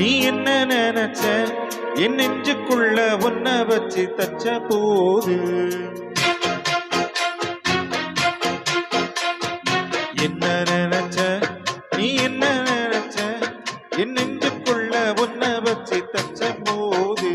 நீ என்ன நினைச்ச என் நெஞ்சுக்குள்ள ஒன்ன வச்சு தச்ச போது என்ன நினைச்ச நீ என்ன நினைச்ச என் நெஞ்சுக்குள்ள ஒன்ன வச்சு தச்ச போது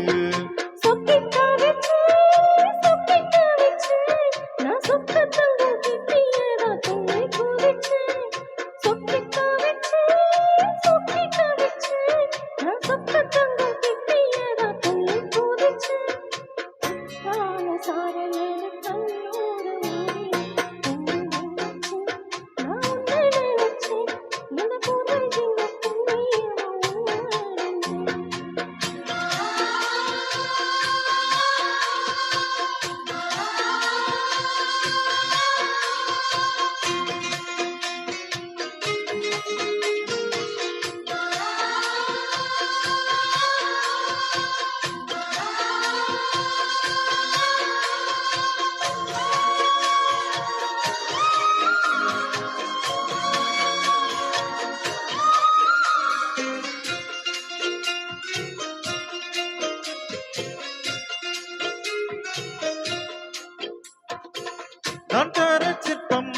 நான் தர சிற்பம்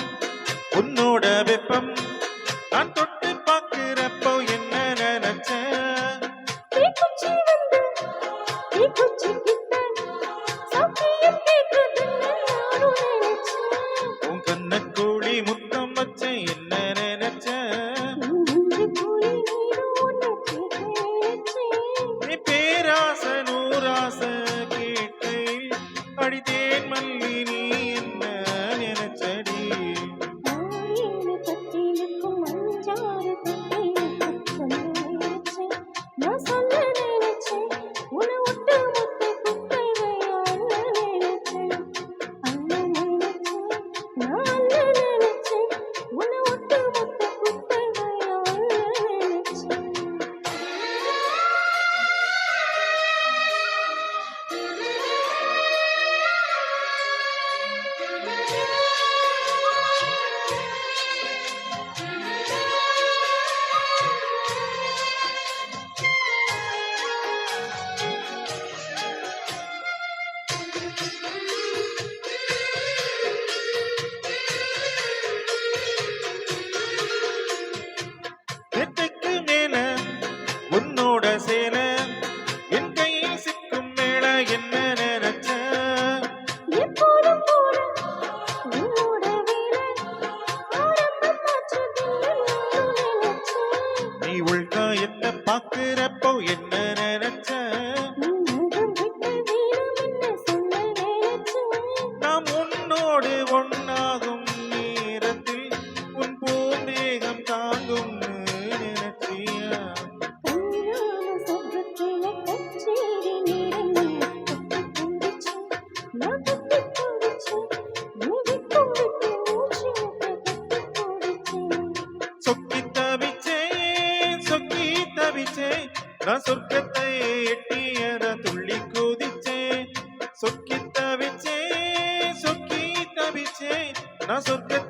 உன்னோட வெப்பம் நான் தொட்டு பார்க்கிறப்போ என்ன நினைச்ச உன் கண்ண கூடி முத்தம் வச்ச என்ன நினைச்ச நீ பேராச நூராச கேட்டை அடித்தேன் மல்லி நீ என்ன நினைச்சடி உன்னோட சேல என் கையில் சிக்கும் மேல என்ன நினைச்ச நீ உள்காயத்தை பாக்குறப்போ என்ன நினைச்ச நாம் உன்னோடு ஒன்னாகும் நேரத்தில் உன் பூந்தேகம் தாங்கும் நினைச்சியா நான் சொர்க்கத்தை எட்டியத துள்ளி குதிச்சேன் சொக்கி தவிச்சேன் நான் சொர்க்கத்தை